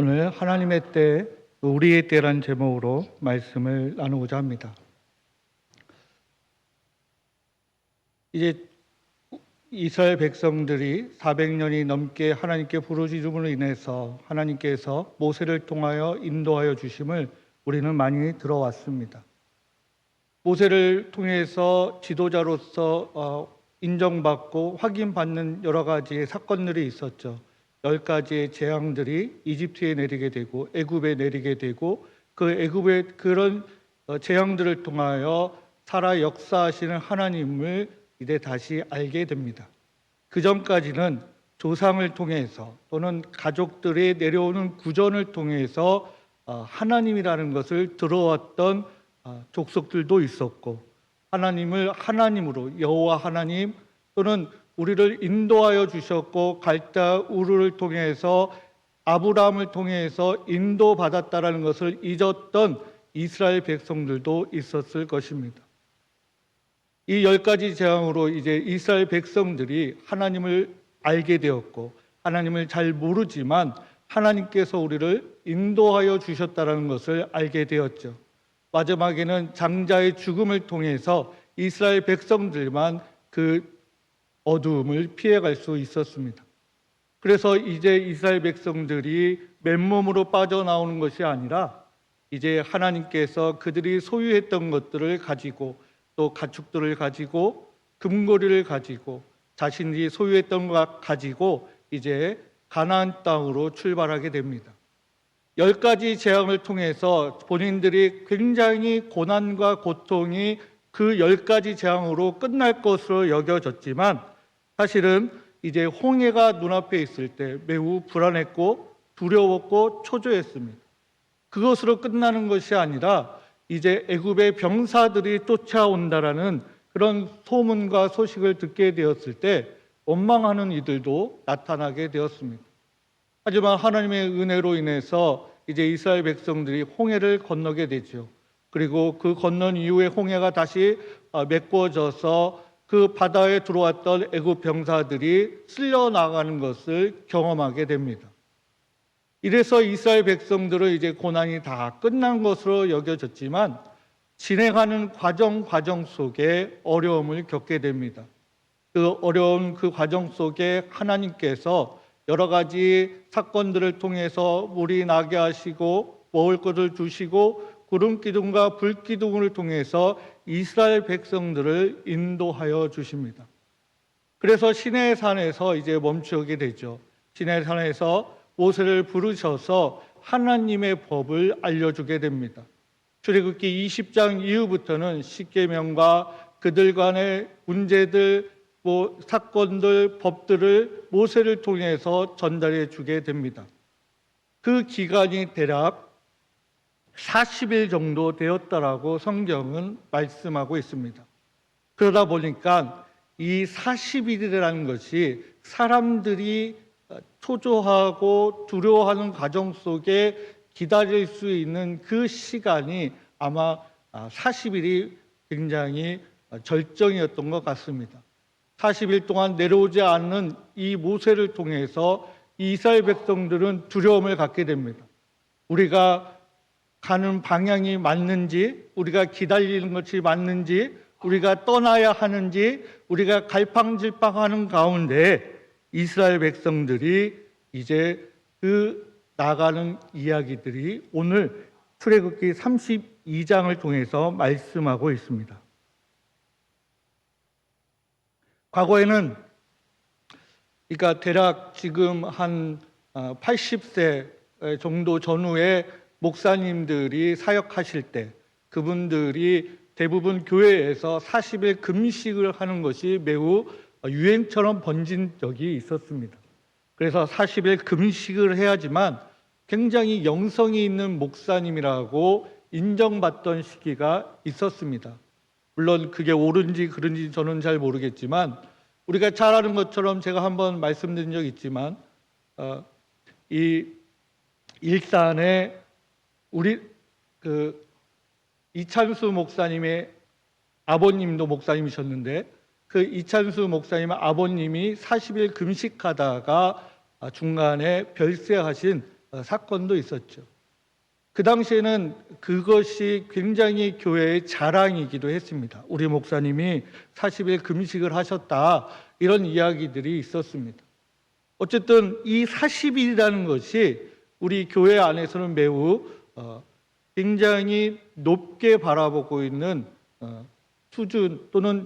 오늘 하나님의 때, 우리의 때란 제목으로 말씀을 나누고자 합니다. 이제 이스라엘 백성들이 400년이 넘게 하나님께 부르짖음으로 인해서 하나님께서 모세를 통하여 인도하여 주심을 우리는 많이 들어왔습니다. 모세를 통해서 지도자로서 인정받고 확인받는 여러 가지의 사건들이 있었죠. 10가지의 재앙들이 이집트에 내리게 되고 애굽에 내리게 되고 그 애굽의 그런 재앙들을 통하여 살아 역사하시는 하나님을 이제 다시 알게 됩니다. 그 전까지는 조상을 통해서 또는 가족들의 내려오는 구전을 통해서 하나님이라는 것을 들어왔던 족속들도 있었고, 하나님을 하나님으로 여호와 하나님 또는 우리를 인도하여 주셨고 갈대 우르를 통해서 아브라함을 통해서 인도받았다라는 것을 잊었던 이스라엘 백성들도 있었을 것입니다. 이 10가지 재앙으로 이제 이스라엘 백성들이 하나님을 알게 되었고, 하나님을 잘 모르지만 하나님께서 우리를 인도하여 주셨다는 것을 알게 되었죠. 마지막에는 장자의 죽음을 통해서 이스라엘 백성들만 그 어두움을 피해갈 수 있었습니다. 그래서 이제 이스라엘 백성들이 맨몸으로 빠져나오는 것이 아니라 이제 하나님께서 그들이 소유했던 것들을 가지고 또 가축들을 가지고 금고리를 가지고 자신이 소유했던 것 가지고 이제 가나안 땅으로 출발하게 됩니다. 10가지 재앙을 통해서 본인들이 굉장히 고난과 고통이 그 10가지 재앙으로 끝날 것으로 여겨졌지만, 사실은 이제 홍해가 눈앞에 있을 때 매우 불안했고 두려웠고 초조했습니다. 그것으로 끝나는 것이 아니라 이제 애굽의 병사들이 쫓아온다라는 그런 소문과 소식을 듣게 되었을 때 원망하는 이들도 나타나게 되었습니다. 하지만 하나님의 은혜로 인해서 이제 이스라엘 백성들이 홍해를 건너게 되죠. 그리고 그 건넌 이후에 홍해가 다시 메꿔져서 그 바다에 들어왔던 애굽 병사들이 쓸려 나가는 것을 경험하게 됩니다. 이래서 이스라엘 백성들은 이제 고난이 다 끝난 것으로 여겨졌지만 진행하는 과정 속에 어려움을 겪게 됩니다. 그 어려운 그 과정 속에 하나님께서 여러 가지 사건들을 통해서 물이 나게 하시고 먹을 것을 주시고 구름 기둥과 불 기둥을 통해서 이스라엘 백성들을 인도하여 주십니다. 그래서 시내의 산에서 이제 멈추게 되죠. 시내의 산에서 모세를 부르셔서 하나님의 법을 알려주게 됩니다. 출애굽기 20장 이후부터는 십계명과 그들 간의 문제들, 사건들, 법들을 모세를 통해서 전달해 주게 됩니다. 그 기간이 대략 40일 정도 되었다라고 성경은 말씀하고 있습니다. 그러다 보니까 이 40일이라는 것이 사람들이 초조하고 두려워하는 과정 속에 기다릴 수 있는 그 시간이 아마 40일이 굉장히 절정이었던 것 같습니다. 40일 동안 내려오지 않는 이 모세를 통해서 이스라엘 백성들은 두려움을 갖게 됩니다. 우리가 가는 방향이 맞는지, 우리가 기다리는 것이 맞는지, 우리가 떠나야 하는지, 우리가 갈팡질팡하는 가운데 이스라엘 백성들이 이제 그 나가는 이야기들이 오늘 출애굽기 32장을 통해서 말씀하고 있습니다. 과거에는 그러니까 대략 지금 한 80세 정도 전후에 목사님들이 사역하실 때 그분들이 대부분 교회에서 40일 금식을 하는 것이 매우 유행처럼 번진 적이 있었습니다. 그래서 40일 금식을 해야지만 굉장히 영성이 있는 목사님이라고 인정받던 시기가 있었습니다. 물론 그게 옳은지 그른지 저는 잘 모르겠지만, 우리가 잘 아는 것처럼 제가 한번 말씀드린 적이 있지만 이 일산에 우리 이찬수 목사님의 아버님도 목사님이셨는데, 그 이찬수 목사님의 아버님이 40일 금식하다가 중간에 별세하신 사건도 있었죠. 그 당시에는 그것이 굉장히 교회의 자랑이기도 했습니다. 우리 목사님이 40일 금식을 하셨다, 이런 이야기들이 있었습니다. 어쨌든 이 40일이라는 것이 우리 교회 안에서는 매우 굉장히 높게 바라보고 있는 수준 또는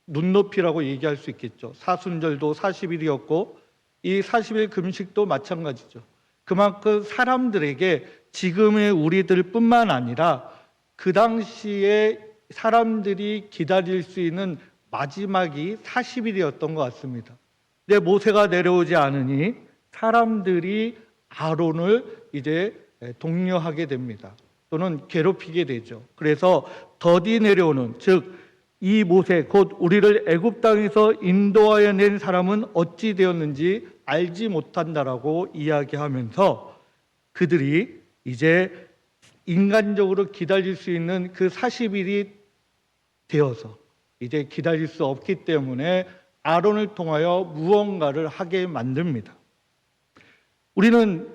눈높이라고 얘기할 수 있겠죠. 사순절도 40일이었고 이 40일 금식도 마찬가지죠. 그만큼 사람들에게 지금의 우리들뿐만 아니라 그 당시에 사람들이 기다릴 수 있는 마지막이 40일이었던 것 같습니다. 근데 모세가 내려오지 않으니 사람들이 아론을 이제 독려하게 됩니다. 또는 괴롭히게 되죠. 그래서 더디 내려오는, 즉 이 모세 곧 우리를 애굽 땅에서 인도하여 낸 사람은 어찌 되었는지 알지 못한다라고 이야기하면서 그들이 이제 인간적으로 기다릴 수 있는 그 40일이 되어서 이제 기다릴 수 없기 때문에 아론을 통하여 무언가를 하게 만듭니다. 우리는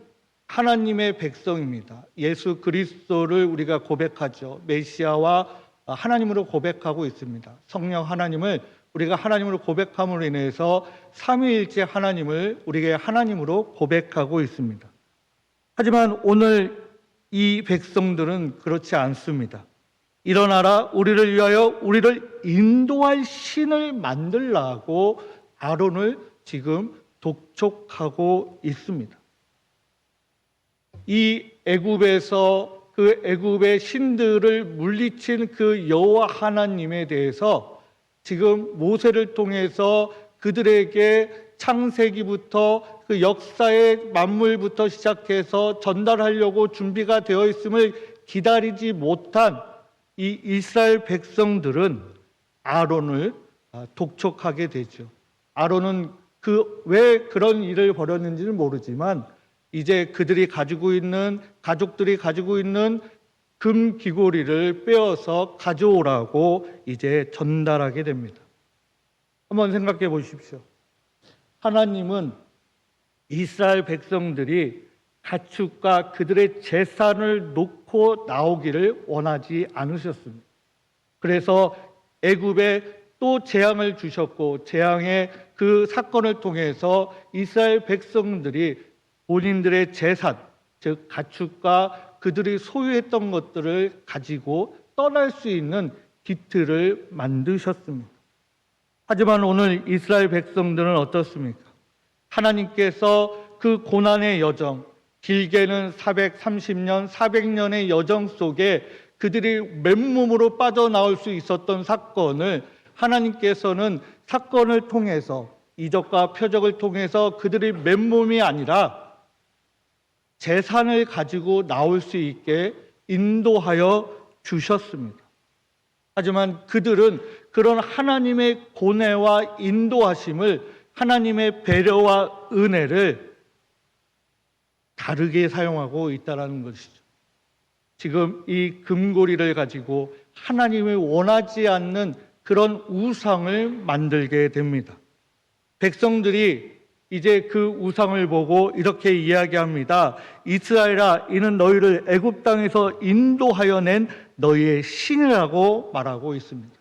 하나님의 백성입니다. 예수 그리스도를 우리가 고백하죠. 메시아와 하나님으로 고백하고 있습니다. 성령 하나님을 우리가 하나님으로 고백함으로 인해서 삼위일체 하나님을 우리에게 하나님으로 고백하고 있습니다. 하지만 오늘 이 백성들은 그렇지 않습니다. 일어나라, 우리를 위하여 우리를 인도할 신을 만들라고 아론을 지금 독촉하고 있습니다. 이 애굽에서 그 애굽의 신들을 물리친 그 여호와 하나님에 대해서 지금 모세를 통해서 그들에게 창세기부터 그 역사의 만물부터 시작해서 전달하려고 준비가 되어 있음을 기다리지 못한 이 이스라엘 백성들은 아론을 독촉하게 되죠. 아론은 왜 그런 일을 벌였는지는 모르지만 이제 그들이 가지고 있는, 가족들이 가지고 있는 금 귀고리를 빼어서 가져오라고 이제 전달하게 됩니다. 한번 생각해 보십시오. 하나님은 이스라엘 백성들이 가축과 그들의 재산을 놓고 나오기를 원하지 않으셨습니다. 그래서 애굽에 또 재앙을 주셨고, 재앙의 그 사건을 통해서 이스라엘 백성들이 본인들의 재산, 즉 가축과 그들이 소유했던 것들을 가지고 떠날 수 있는 기틀을 만드셨습니다. 하지만 오늘 이스라엘 백성들은 어떻습니까? 하나님께서 그 고난의 여정, 길게는 430년, 400년의 여정 속에 그들이 맨몸으로 빠져나올 수 있었던 사건을 하나님께서는 사건을 통해서, 이적과 표적을 통해서 그들이 맨몸이 아니라 재산을 가지고 나올 수 있게 인도하여 주셨습니다. 하지만 그들은 그런 하나님의 고뇌와 인도하심을, 하나님의 배려와 은혜를 다르게 사용하고 있다는 것이죠. 지금 이 금고리를 가지고 하나님이 원하지 않는 그런 우상을 만들게 됩니다. 백성들이 이제 그 우상을 보고 이렇게 이야기합니다. 이스라엘아, 이는 너희를 애굽 땅에서 인도하여 낸 너희의 신이라고 말하고 있습니다.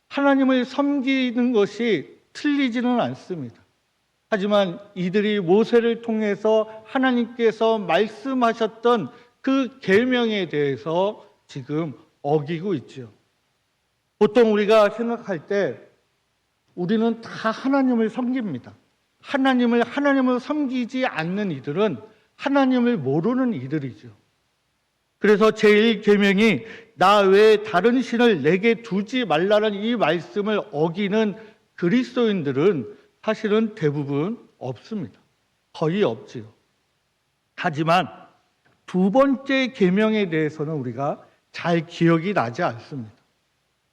하나님을 섬기는 것이 틀리지는 않습니다. 하지만 이들이 모세를 통해서 하나님께서 말씀하셨던 그 계명에 대해서 지금 어기고 있죠. 보통 우리가 생각할 때 우리는 다 하나님을 섬깁니다. 하나님을 섬기지 않는 이들은 하나님을 모르는 이들이죠. 그래서 제1계명이 나 외에 다른 신을 내게 두지 말라는 이 말씀을 어기는 그리스도인들은 사실은 대부분 없습니다. 거의 없지요. 하지만 두 번째 계명에 대해서는 우리가 잘 기억이 나지 않습니다.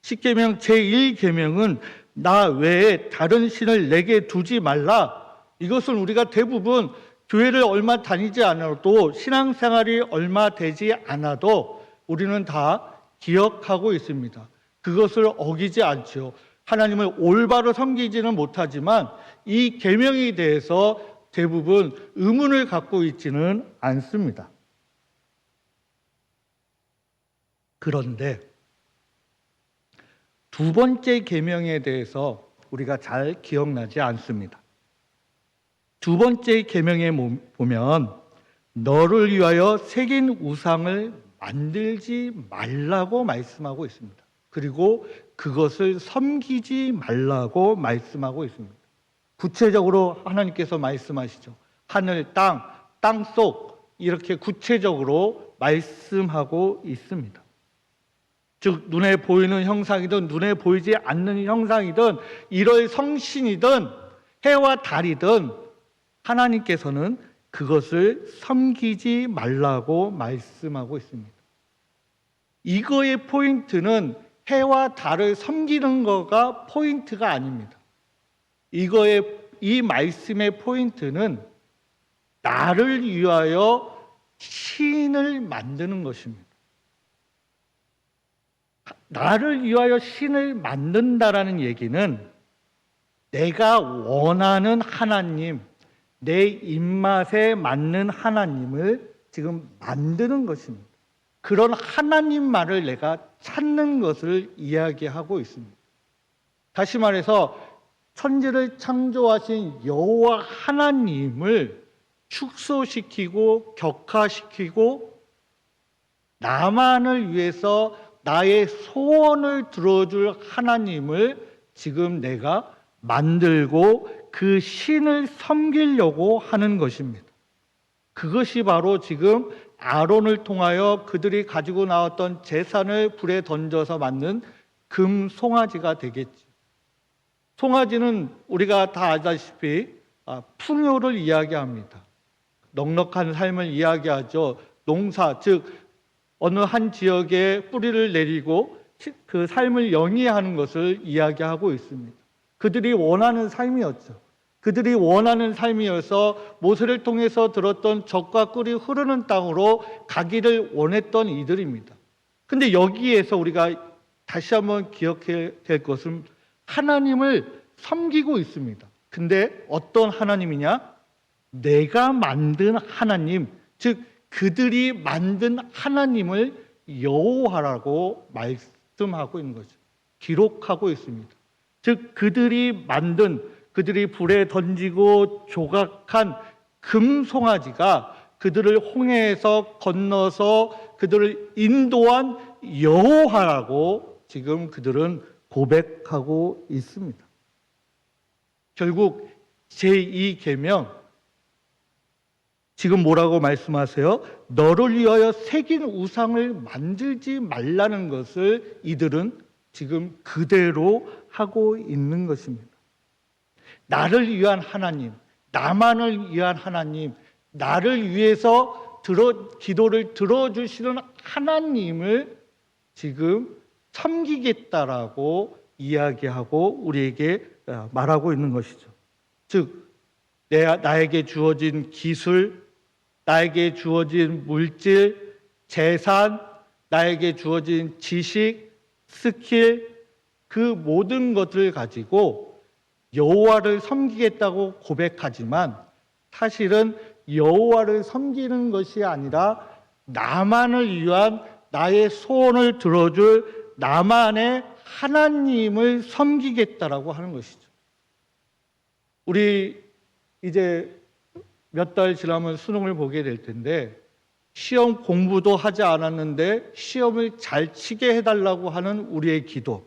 십계명 제1계명은 나 외에 다른 신을 내게 두지 말라. 이것은 우리가 대부분 교회를 얼마 다니지 않아도, 신앙생활이 얼마 되지 않아도 우리는 다 기억하고 있습니다. 그것을 어기지 않죠. 하나님을 올바로 섬기지는 못하지만 이 계명에 대해서 대부분 의문을 갖고 있지는 않습니다. 그런데 두 번째 계명에 대해서 우리가 잘 기억나지 않습니다. 두 번째 계명에 보면 너를 위하여 새긴 우상을 만들지 말라고 말씀하고 있습니다. 그리고 그것을 섬기지 말라고 말씀하고 있습니다. 구체적으로 하나님께서 말씀하시죠. 하늘, 땅속 이렇게 구체적으로 말씀하고 있습니다. 즉 눈에 보이는 형상이든 눈에 보이지 않는 형상이든 일월 성신이든 해와 달이든 하나님께서는 그것을 섬기지 말라고 말씀하고 있습니다. 이거의 포인트는 해와 달을 섬기는 거가 포인트가 아닙니다. 이 말씀의 포인트는 나를 위하여 신을 만드는 것입니다. 나를 위하여 신을 만든다라는 얘기는 내가 원하는 하나님, 내 입맛에 맞는 하나님을 지금 만드는 것입니다. 그런 하나님만을 내가 찾는 것을 이야기하고 있습니다. 다시 말해서 천지를 창조하신 여호와 하나님을 축소시키고 격화시키고 나만을 위해서 나의 소원을 들어줄 하나님을 지금 내가 만들고 그 신을 섬기려고 하는 것입니다. 그것이 바로 지금 아론을 통하여 그들이 가지고 나왔던 제산을 불에 던져서 만든 금 송아지가 되겠지. 송아지는 우리가 다 알다시피 풍요를 이야기합니다. 넉넉한 삶을 이야기하죠. 농사, 즉 어느 한 지역에 뿌리를 내리고 그 삶을 영위하는 것을 이야기하고 있습니다. 그들이 원하는 삶이었죠. 그들이 원하는 삶이어서 모세를 통해서 들었던 젖과 꿀이 흐르는 땅으로 가기를 원했던 이들입니다. 근데 여기에서 우리가 다시 한번 기억해야 될 것은 하나님을 섬기고 있습니다. 근데 어떤 하나님이냐? 내가 만든 하나님, 즉 그들이 만든 하나님을 여호와라고 말씀하고 있는 거죠. 기록하고 있습니다. 즉 그들이 불에 던지고 조각한 금송아지가 그들을 홍해에서 건너서 그들을 인도한 여호와라고 지금 그들은 고백하고 있습니다. 결국 제2계명 지금 뭐라고 말씀하세요? 너를 위하여 새긴 우상을 만들지 말라는 것을 이들은 지금 그대로 하고 있는 것입니다. 나를 위한 하나님, 나만을 위한 하나님, 나를 위해서 기도를 들어주시는 하나님을 지금 섬기겠다라고 이야기하고 우리에게 말하고 있는 것이죠. 즉 나에게 주어진 기술, 나에게 주어진 물질, 재산, 나에게 주어진 지식, 스킬, 그 모든 것들을 가지고 여호와를 섬기겠다고 고백하지만 사실은 여호와를 섬기는 것이 아니라 나만을 위한 나의 소원을 들어줄 나만의 하나님을 섬기겠다라고 하는 것이죠. 우리 이제 몇 달 지나면 수능을 보게 될 텐데 시험 공부도 하지 않았는데 시험을 잘 치게 해달라고 하는 우리의 기도,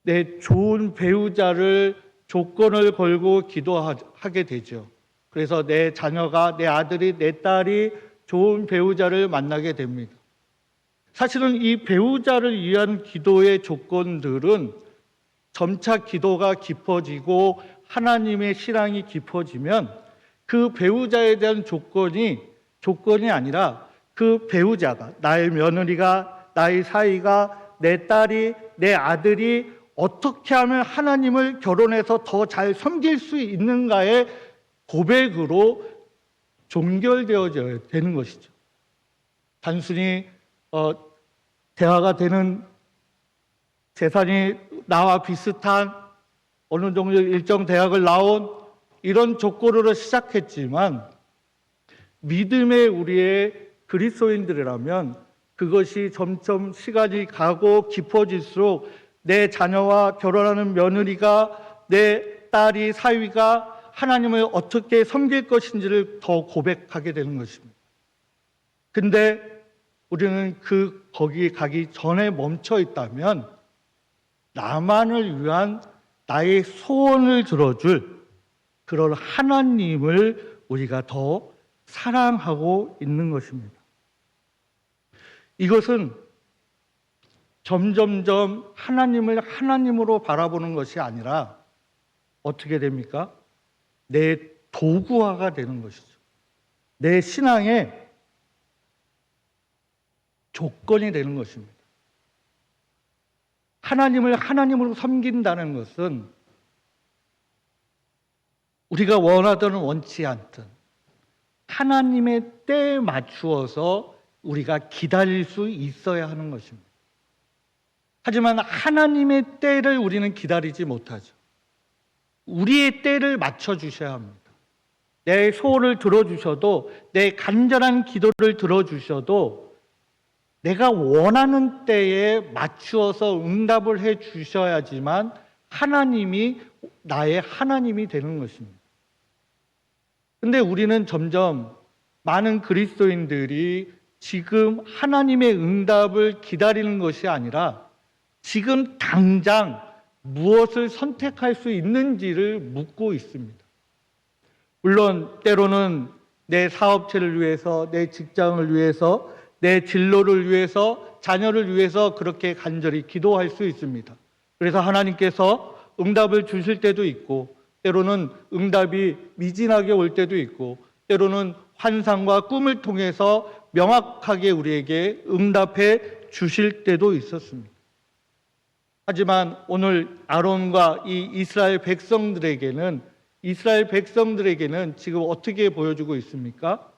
내 좋은 배우자를 조건을 걸고 기도하게 되죠. 그래서 내 자녀가, 내 아들이, 내 딸이 좋은 배우자를 만나게 됩니다. 사실은 이 배우자를 위한 기도의 조건들은 점차 기도가 깊어지고 하나님의 신앙이 깊어지면 그 배우자에 대한 조건이 아니라 그 배우자가, 나의 며느리가, 나의 사위가, 내 딸이, 내 아들이 어떻게 하면 하나님을 결혼해서 더 잘 섬길 수 있는가의 고백으로 종결되어져야 되는 것이죠. 단순히 대화가 되는 재산이 나와 비슷한 어느 정도 일정 대학을 나온 이런 조건으로 시작했지만 믿음의 우리의 그리스도인들이라면 그것이 점점 시간이 가고 깊어질수록 내 자녀와 결혼하는 며느리가, 내 딸이, 사위가 하나님을 어떻게 섬길 것인지를 더 고백하게 되는 것입니다. 근데 우리는 거기 가기 전에 멈춰 있다면 나만을 위한 나의 소원을 들어줄 그런 하나님을 우리가 더 사랑하고 있는 것입니다. 이것은 점점점 하나님을 하나님으로 바라보는 것이 아니라 어떻게 됩니까? 내 도구화가 되는 것이죠. 내 신앙의 조건이 되는 것입니다. 하나님을 하나님으로 섬긴다는 것은 우리가 원하든 원치 않든 하나님의 때에 맞추어서 우리가 기다릴 수 있어야 하는 것입니다. 하지만 하나님의 때를 우리는 기다리지 못하죠. 우리의 때를 맞춰주셔야 합니다. 내 소원을 들어주셔도, 내 간절한 기도를 들어주셔도 내가 원하는 때에 맞추어서 응답을 해 주셔야지만 하나님이 나의 하나님이 되는 것입니다. 근데 우리는 점점 많은 그리스도인들이 지금 하나님의 응답을 기다리는 것이 아니라 지금 당장 무엇을 선택할 수 있는지를 묻고 있습니다. 물론 때로는 내 사업체를 위해서, 내 직장을 위해서, 내 진로를 위해서, 자녀를 위해서 그렇게 간절히 기도할 수 있습니다. 그래서 하나님께서 응답을 주실 때도 있고, 때로는 응답이 미진하게 올 때도 있고, 때로는 환상과 꿈을 통해서 명확하게 우리에게 응답해 주실 때도 있었습니다. 하지만 오늘 아론과 이 이스라엘 백성들에게는 지금 어떻게 보여주고 있습니까?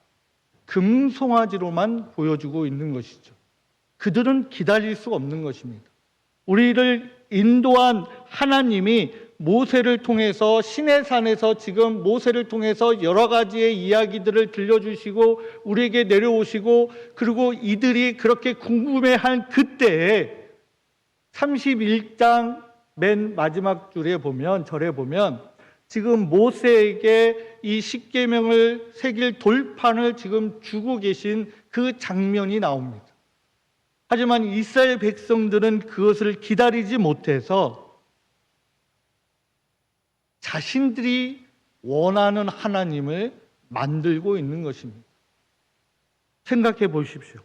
금송아지로만 보여주고 있는 것이죠. 그들은 기다릴 수 없는 것입니다. 우리를 인도한 하나님이 모세를 통해서 시내산에서 지금 모세를 통해서 여러 가지의 이야기들을 들려주시고 우리에게 내려오시고, 그리고 이들이 그렇게 궁금해한 그때에 31장 맨 마지막 절에 보면 지금 모세에게 이 십계명을 새길 돌판을 지금 주고 계신 그 장면이 나옵니다. 하지만 이스라엘 백성들은 그것을 기다리지 못해서 자신들이 원하는 하나님을 만들고 있는 것입니다. 생각해 보십시오.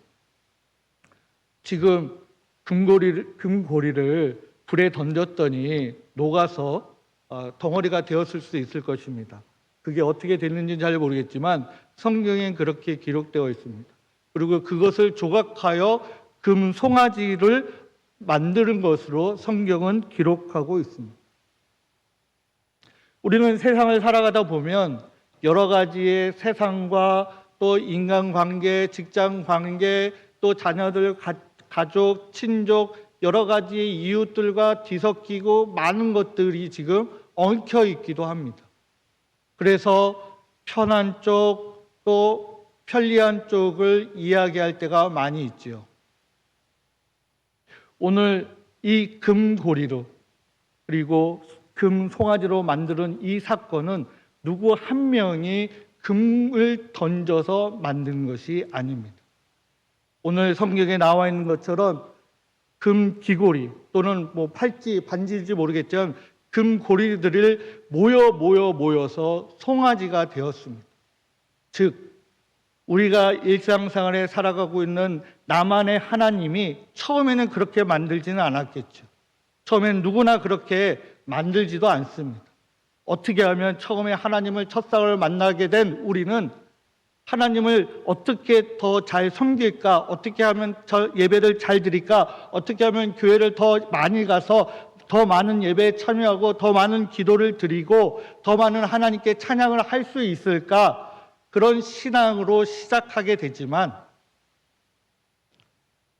지금 금고리를 불에 던졌더니 녹아서 덩어리가 되었을 수도 있을 것입니다. 그게 어떻게 됐는지는 잘 모르겠지만 성경엔 그렇게 기록되어 있습니다. 그리고 그것을 조각하여 금 송아지를 만드는 것으로 성경은 기록하고 있습니다. 우리는 세상을 살아가다 보면 여러 가지의 세상과 또 인간관계, 직장관계, 또 자녀들, 가족, 친족, 여러 가지의 이웃들과 뒤섞이고 많은 것들이 지금 엉켜 있기도 합니다. 그래서 편한 쪽, 또 편리한 쪽을 이야기할 때가 많이 있지요. 오늘 이 금고리로 그리고 금 송아지로 만드는 이 사건은 누구 한 명이 금을 던져서 만든 것이 아닙니다. 오늘 성경에 나와 있는 것처럼 금 귀고리 또는 팔찌, 반지인지 모르겠지만 금고리들을 모여서 송아지가 되었습니다. 즉 우리가 일상생활에 살아가고 있는 나만의 하나님이 처음에는 그렇게 만들지는 않았겠죠. 처음엔 누구나 그렇게 만들지도 않습니다. 어떻게 하면 처음에 하나님을 첫사랑을 만나게 된 우리는 하나님을 어떻게 더 잘 섬길까? 어떻게 하면 저 예배를 잘 드릴까? 어떻게 하면 교회를 더 많이 가서 더 많은 예배에 참여하고 더 많은 기도를 드리고 더 많은 하나님께 찬양을 할 수 있을까? 그런 신앙으로 시작하게 되지만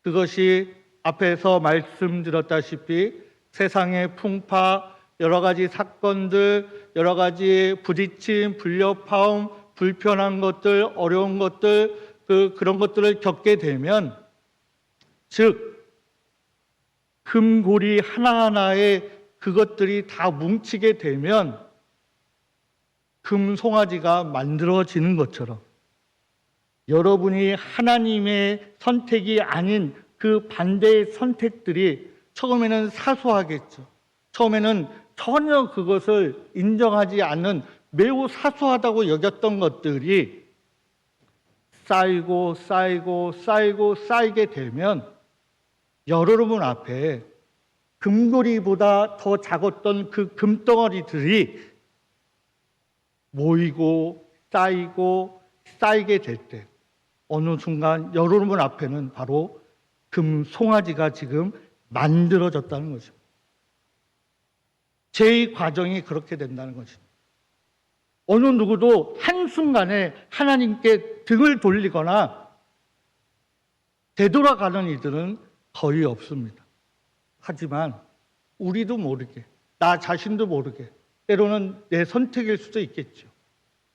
그것이 앞에서 말씀드렸다시피 세상의 풍파, 여러 가지 사건들, 여러 가지 부딪힘, 불협화음, 불편한 것들, 어려운 것들, 그런 것들을 겪게 되면, 즉 금고리 하나하나에 그것들이 다 뭉치게 되면 금송아지가 만들어지는 것처럼, 여러분이 하나님의 선택이 아닌 그 반대의 선택들이 처음에는 사소하겠죠. 처음에는 전혀 그것을 인정하지 않는 매우 사소하다고 여겼던 것들이 쌓이고 쌓이고 쌓이고 쌓이게 되면 여러분 앞에 금고리보다 더 작았던 그 금덩어리들이 모이고 쌓이고 쌓이게 될 때 어느 순간 여러분 앞에는 바로 금송아지가 지금 만들어졌다는 것입니다. 제 과정이 그렇게 된다는 것입니다. 어느 누구도 한순간에 하나님께 등을 돌리거나 되돌아가는 이들은 거의 없습니다. 하지만 우리도 모르게, 나 자신도 모르게, 때로는 내 선택일 수도 있겠죠.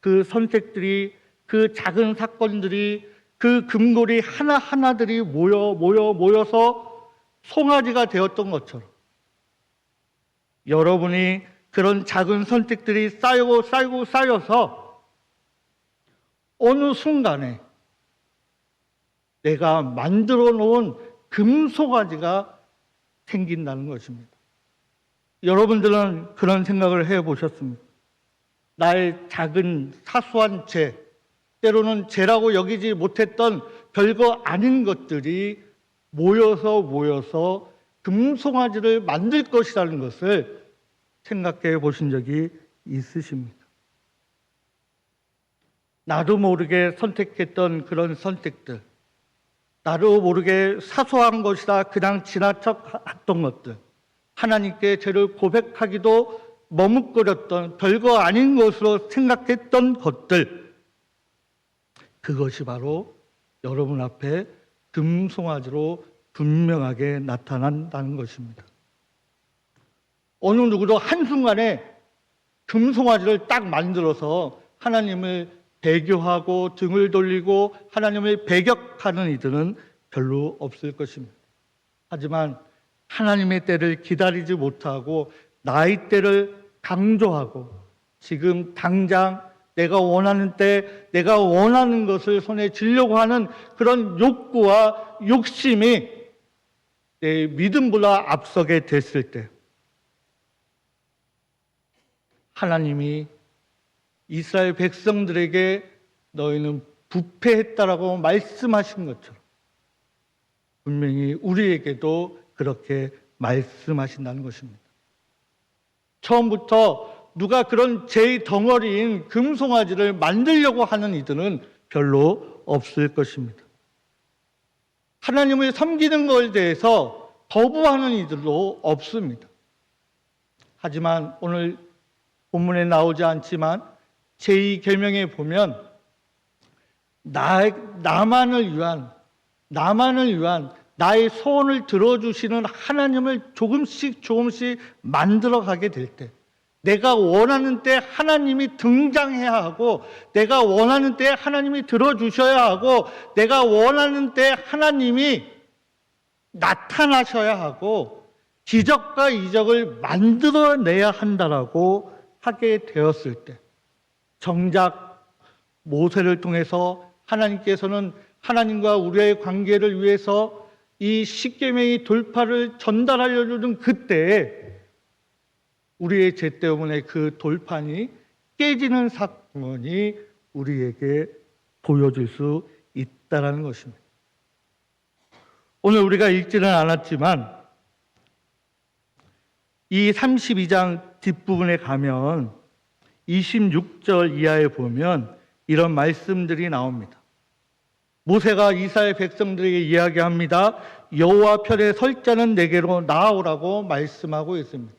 그 선택들이, 그 작은 사건들이, 그 금고리 하나하나들이 모여서 송아지가 되었던 것처럼 여러분이 그런 작은 선택들이 쌓여서 어느 순간에 내가 만들어 놓은 금송아지가 생긴다는 것입니다. 여러분들은 그런 생각을 해보셨습니까? 나의 작은 사소한 죄, 때로는 죄라고 여기지 못했던 별거 아닌 것들이 모여서 금송아지를 만들 것이라는 것을 생각해 보신 적이 있으십니까? 나도 모르게 선택했던 그런 선택들, 나도 모르게 사소한 것이다 그냥 지나쳐 했던 것들, 하나님께 죄를 고백하기도 머뭇거렸던 별거 아닌 것으로 생각했던 것들, 그것이 바로 여러분 앞에 금송아지로 분명하게 나타난다는 것입니다. 어느 누구도 한순간에 금송아지를 딱 만들어서 하나님을 배교하고 등을 돌리고 하나님을 배격하는 이들은 별로 없을 것입니다. 하지만 하나님의 때를 기다리지 못하고 나의 때를 강조하고 지금 당장 내가 원하는 때 내가 원하는 것을 손에 쥐려고 하는 그런 욕구와 욕심이 내 믿음보다 앞서게 됐을 때 하나님이 이스라엘 백성들에게 너희는 부패했다라고 말씀하신 것처럼 분명히 우리에게도 그렇게 말씀하신다는 것입니다. 처음부터 누가 그런 죄의 덩어리인 금송아지를 만들려고 하는 이들은 별로 없을 것입니다. 하나님을 섬기는 것에 대해서 거부하는 이들도 없습니다. 하지만 오늘 본문에 나오지 않지만 제2계명에 보면 나만을 위한 나의 소원을 들어주시는 하나님을 조금씩 만들어가게 될 때, 내가 원하는 때 하나님이 등장해야 하고, 내가 원하는 때 하나님이 들어주셔야 하고, 내가 원하는 때 하나님이 나타나셔야 하고, 기적과 이적을 만들어내야 한다라고 하게 되었을 때, 정작 모세를 통해서 하나님께서는 하나님과 우리의 관계를 위해서 이 십계명의 돌파를 전달하려는 그때에 우리의 죄 때문에 그 돌판이 깨지는 사건이 우리에게 보여질 수 있다는 것입니다. 오늘 우리가 읽지는 않았지만 이 32장 뒷부분에 가면 26절 이하에 보면 이런 말씀들이 나옵니다. 모세가 이스라엘 백성들에게 이야기합니다. 여호와 편에 설 자는 내게로 나아오라고 말씀하고 있습니다.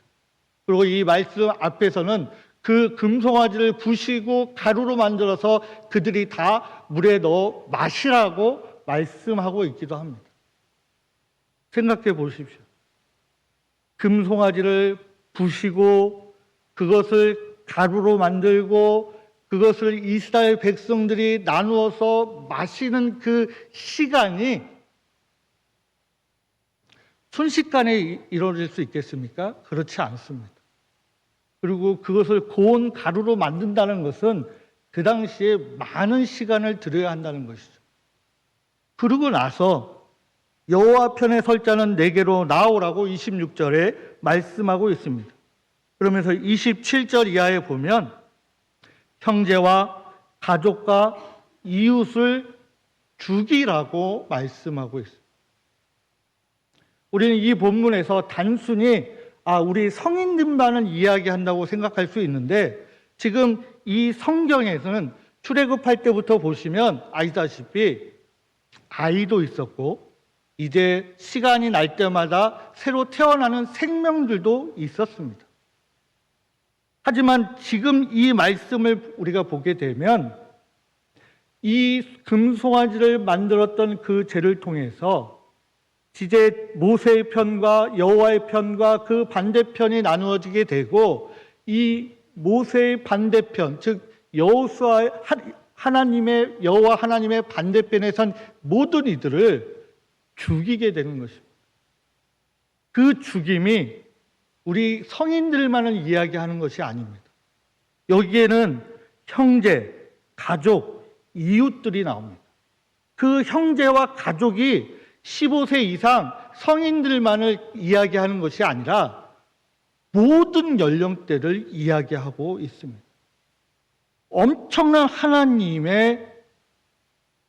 그리고 이 말씀 앞에서는 그 금송아지를 부시고 가루로 만들어서 그들이 다 물에 넣어 마시라고 말씀하고 있기도 합니다. 생각해 보십시오. 금송아지를 부시고 그것을 가루로 만들고 그것을 이스라엘 백성들이 나누어서 마시는 그 시간이 순식간에 이루어질 수 있겠습니까? 그렇지 않습니다. 그리고 그것을 고운 가루로 만든다는 것은 그 당시에 많은 시간을 들여야 한다는 것이죠. 그러고 나서 여호와 편에 설 자는 내게로 나오라고 26절에 말씀하고 있습니다. 그러면서 27절 이하에 보면 형제와 가족과 이웃을 죽이라고 말씀하고 있습니다. 우리는 이 본문에서 단순히 우리 성인들만을 이야기한다고 생각할 수 있는데 지금 이 성경에서는 출애굽할 때부터 보시면 아시다시피 아이도 있었고 이제 시간이 날 때마다 새로 태어나는 생명들도 있었습니다. 하지만 지금 이 말씀을 우리가 보게 되면 이 금송아지를 만들었던 그 죄를 통해서 이제 모세의 편과 여호와의 편과 그 반대편이 나누어지게 되고 이 모세의 반대편, 즉 여호수아의 하나님의 여호와 하나님의 반대편에 선 모든 이들을 죽이게 되는 것입니다. 그 죽임이 우리 성인들만을 이야기하는 것이 아닙니다. 여기에는 형제, 가족, 이웃들이 나옵니다. 그 형제와 가족이 15세 이상 성인들만을 이야기하는 것이 아니라 모든 연령대를 이야기하고 있습니다. 엄청난 하나님의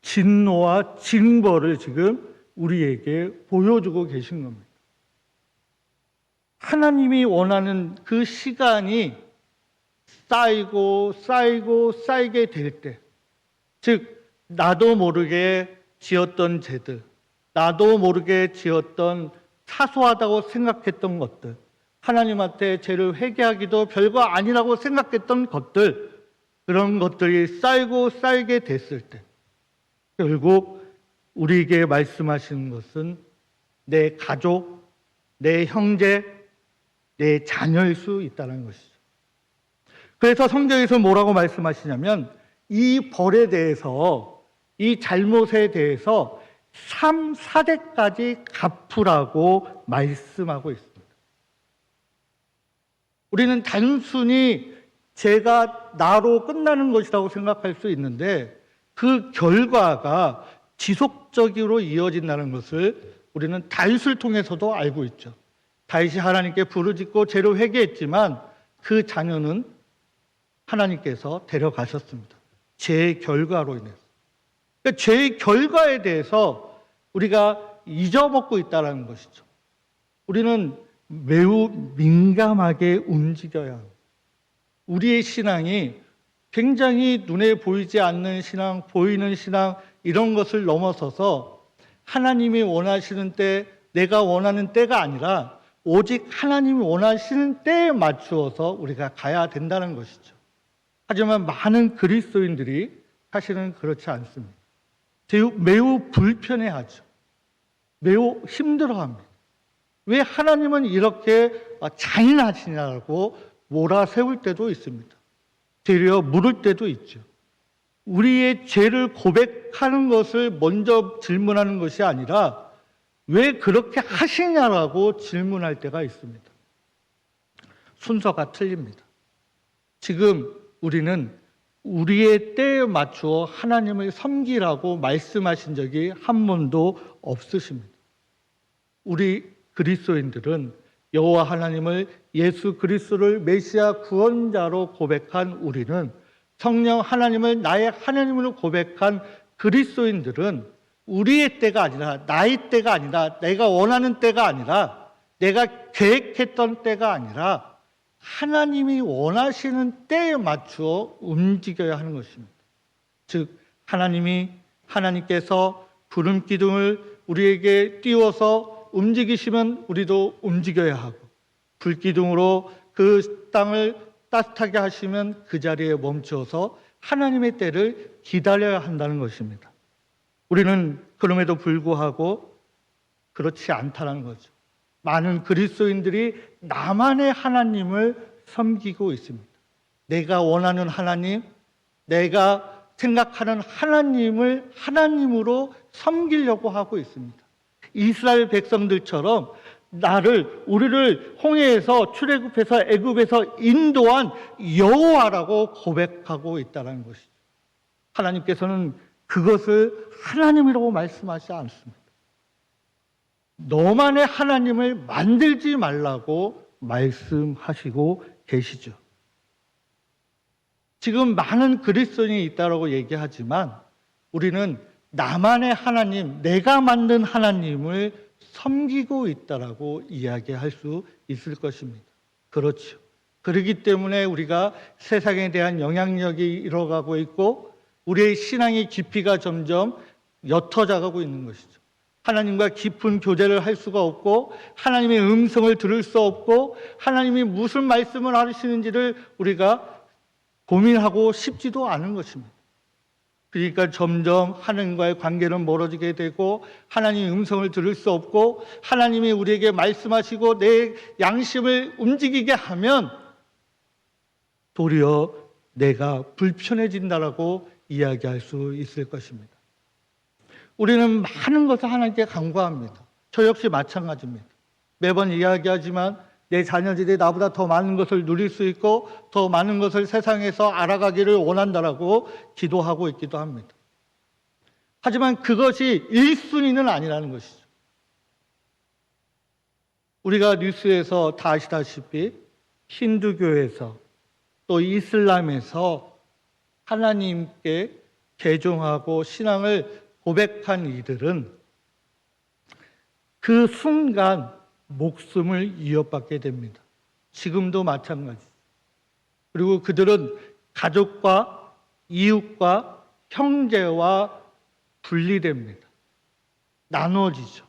진노와 징벌을 지금 우리에게 보여주고 계신 겁니다. 하나님이 원하는 그 시간이 쌓이고 쌓이게 될 때, 즉 나도 모르게 지었던 죄들, 나도 모르게 지었던 사소하다고 생각했던 것들, 하나님한테 죄를 회개하기도 별거 아니라고 생각했던 것들, 그런 것들이 쌓이게 됐을 때 결국 우리에게 말씀하시는 것은 내 가족, 내 형제, 내 자녀일 수 있다는 것이죠. 그래서 성경에서 뭐라고 말씀하시냐면 이 벌에 대해서, 이 잘못에 대해서 3, 4대까지 갚으라고 말씀하고 있습니다. 우리는 단순히 죄가 나로 끝나는 것이라고 생각할 수 있는데 그 결과가 지속적으로 이어진다는 것을 우리는 다윗을 통해서도 알고 있죠. 다윗이 하나님께 부르짖고 죄를 회개했지만 그 자녀는 하나님께서 데려가셨습니다. 죄의 결과로 인해서. 그러니까 죄의 결과에 대해서 우리가 잊어먹고 있다는 것이죠. 우리는 매우 민감하게 움직여야 합니다. 우리의 신앙이 굉장히 눈에 보이지 않는 신앙, 보이는 신앙 이런 것을 넘어서서 하나님이 원하시는 때, 내가 원하는 때가 아니라 오직 하나님이 원하시는 때에 맞추어서 우리가 가야 된다는 것이죠. 하지만 많은 그리스도인들이 사실은 그렇지 않습니다. 매우 불편해하죠. 매우 힘들어합니다. 왜 하나님은 이렇게 잔인하시냐고 몰아세울 때도 있습니다. 되려 물을 때도 있죠. 우리의 죄를 고백하는 것을 먼저 질문하는 것이 아니라 왜 그렇게 하시냐라고 질문할 때가 있습니다. 순서가 틀립니다. 지금 우리는 우리의 때에 맞추어 하나님을 섬기라고 말씀하신 적이 한 번도 없으십니다. 우리 그리스도인들은 여호와 하나님을, 예수 그리스도를 메시아 구원자로 고백한 우리는, 성령 하나님을 나의 하나님으로 고백한 그리스도인들은 우리의 때가 아니라, 나의 때가 아니라, 내가 원하는 때가 아니라, 내가 계획했던 때가 아니라 하나님이 원하시는 때에 맞추어 움직여야 하는 것입니다. 즉 하나님께서 구름 기둥을 우리에게 띄워서 움직이시면 우리도 움직여야 하고, 불기둥으로 그 땅을 따뜻하게 하시면 그 자리에 멈춰서 하나님의 때를 기다려야 한다는 것입니다. 우리는 그럼에도 불구하고 그렇지 않다는 거죠. 많은 그리스도인들이 나만의 하나님을 섬기고 있습니다. 내가 원하는 하나님, 내가 생각하는 하나님을 하나님으로 섬기려고 하고 있습니다. 이스라엘 백성들처럼 우리를 홍해에서 출애굽해서 애굽에서 인도한 여호와라고 고백하고 있다는 것이죠. 하나님께서는 그것을 하나님이라고 말씀하지 않습니다. 너만의 하나님을 만들지 말라고 말씀하시고 계시죠. 지금 많은 그리스도인이 있다고 얘기하지만 우리는 나만의 하나님, 내가 만든 하나님을 섬기고 있다라고 이야기할 수 있을 것입니다. 그렇죠. 그렇기 때문에 우리가 세상에 대한 영향력이 잃어가고 있고 우리의 신앙의 깊이가 점점 옅어져가고 있는 것이죠. 하나님과 깊은 교제를 할 수가 없고 하나님의 음성을 들을 수 없고 하나님이 무슨 말씀을 하시는지를 우리가 고민하고 싶지도 않은 것입니다. 그러니까 점점 하나님과의 관계는 멀어지게 되고 하나님의 음성을 들을 수 없고 하나님이 우리에게 말씀하시고 내 양심을 움직이게 하면 도리어 내가 불편해진다라고 이야기할 수 있을 것입니다. 우리는 많은 것을 하나님께 간구합니다. 저 역시 마찬가지입니다. 매번 이야기하지만 내 자녀들이 나보다 더 많은 것을 누릴 수 있고 더 많은 것을 세상에서 알아가기를 원한다라고 기도하고 있기도 합니다. 하지만 그것이 1순위는 아니라는 것이죠. 우리가 뉴스에서 다 아시다시피 힌두교에서 또 이슬람에서 하나님께 개종하고 신앙을 고백한 이들은 그 순간 목숨을 위협받게 됩니다. 지금도 마찬가지. 그리고 그들은 가족과 이웃과 형제와 분리됩니다. 나눠지죠.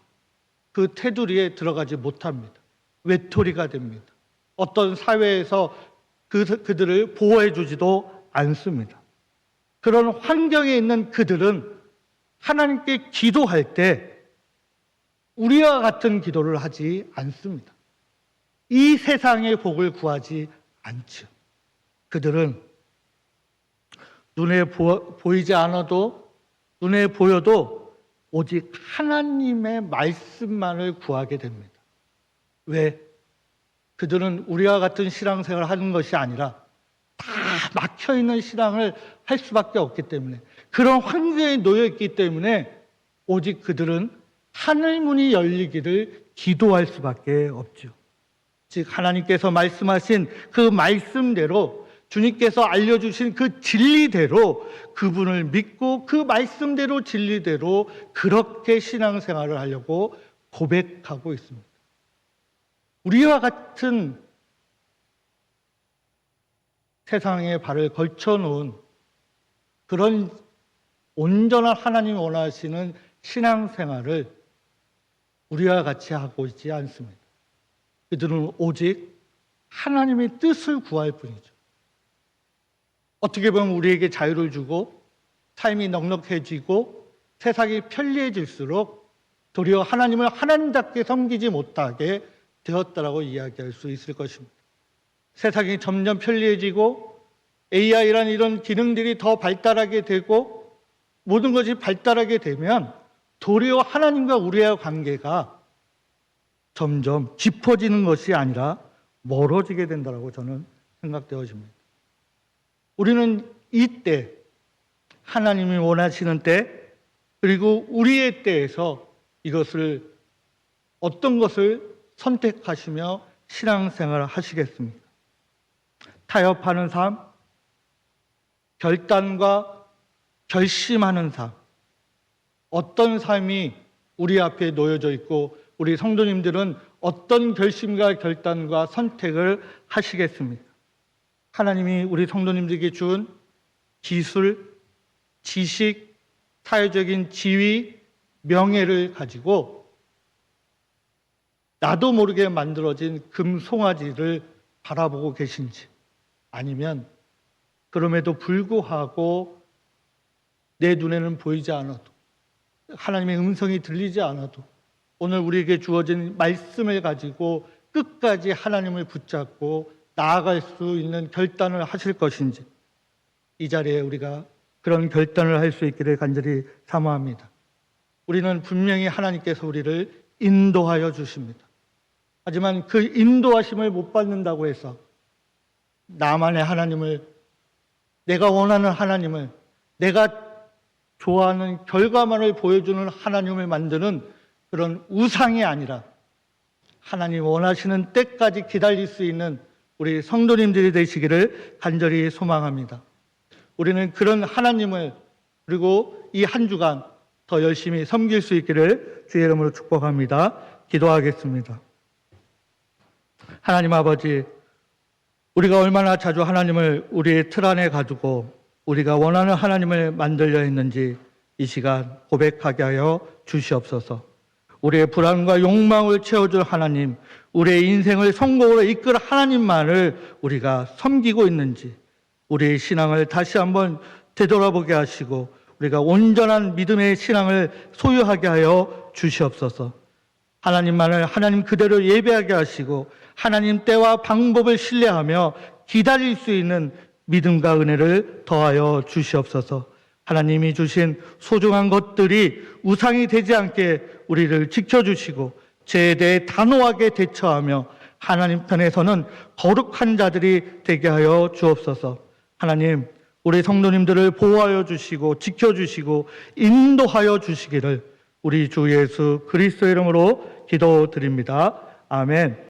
그 테두리에 들어가지 못합니다. 외톨이가 됩니다. 어떤 사회에서 그들을 보호해 주지도 않습니다. 그런 환경에 있는 그들은 하나님께 기도할 때 우리와 같은 기도를 하지 않습니다. 이 세상의 복을 구하지 않죠. 그들은 눈에 보이지 않아도 눈에 보여도 오직 하나님의 말씀만을 구하게 됩니다. 왜? 그들은 우리와 같은 신앙생활을 하는 것이 아니라 다 막혀있는 신앙을 할 수밖에 없기 때문에 그런 환경에 놓여있기 때문에 오직 그들은 하늘문이 열리기를 기도할 수밖에 없죠. 즉 하나님께서 말씀하신 그 말씀대로 주님께서 알려주신 그 진리대로 그분을 믿고 그 말씀대로 진리대로 그렇게 신앙생활을 하려고 고백하고 있습니다. 우리와 같은 세상에 발을 걸쳐놓은 그런 온전한 하나님이 원하시는 신앙생활을 우리와 같이 하고 있지 않습니다. 그들은 오직 하나님의 뜻을 구할 뿐이죠. 어떻게 보면 우리에게 자유를 주고 삶이 넉넉해지고 세상이 편리해질수록 도리어 하나님을 하나님답게 섬기지 못하게 되었다라고 이야기할 수 있을 것입니다. 세상이 점점 편리해지고 AI라는 이런 기능들이 더 발달하게 되고 모든 것이 발달하게 되면 도리어 하나님과 우리의 관계가 점점 깊어지는 것이 아니라 멀어지게 된다고 저는 생각되어집니다. 우리는 이때 하나님이 원하시는 때 그리고 우리의 때에서 이것을 어떤 것을 선택하시며 신앙생활을 하시겠습니까? 타협하는 삶, 결단과 결심하는 삶, 어떤 삶이 우리 앞에 놓여져 있고 우리 성도님들은 어떤 결심과 결단과 선택을 하시겠습니까? 하나님이 우리 성도님들에게 준 기술, 지식, 사회적인 지위, 명예를 가지고 나도 모르게 만들어진 금송아지를 바라보고 계신지 아니면 그럼에도 불구하고 내 눈에는 보이지 않아도 하나님의 음성이 들리지 않아도 오늘 우리에게 주어진 말씀을 가지고 끝까지 하나님을 붙잡고 나아갈 수 있는 결단을 하실 것인지, 이 자리에 우리가 그런 결단을 할 수 있기를 간절히 사모합니다. 우리는 분명히 하나님께서 우리를 인도하여 주십니다. 하지만 그 인도하심을 못 받는다고 해서 나만의 하나님을, 내가 원하는 하나님을, 내가 좋아하는 결과만을 보여주는 하나님을 만드는 그런 우상이 아니라 하나님 원하시는 때까지 기다릴 수 있는 우리 성도님들이 되시기를 간절히 소망합니다. 우리는 그런 하나님을, 그리고 이 한 주간 더 열심히 섬길 수 있기를 주의 이름으로 축복합니다. 기도하겠습니다. 하나님 아버지, 우리가 얼마나 자주 하나님을 우리의 틀 안에 가두고 우리가 원하는 하나님을 만들려 했는지 이 시간 고백하게 하여 주시옵소서. 우리의 불안과 욕망을 채워줄 하나님, 우리의 인생을 성공으로 이끌 하나님만을 우리가 섬기고 있는지 우리의 신앙을 다시 한번 되돌아보게 하시고 우리가 온전한 믿음의 신앙을 소유하게 하여 주시옵소서. 하나님만을 하나님 그대로 예배하게 하시고 하나님 때와 방법을 신뢰하며 기다릴 수 있는 믿음과 은혜를 더하여 주시옵소서. 하나님이 주신 소중한 것들이 우상이 되지 않게 우리를 지켜주시고 죄에 대해 단호하게 대처하며 하나님 편에서는 거룩한 자들이 되게 하여 주옵소서. 하나님, 우리 성도님들을 보호하여 주시고 지켜주시고 인도하여 주시기를 우리 주 예수 그리스도 이름으로 기도드립니다. 아멘.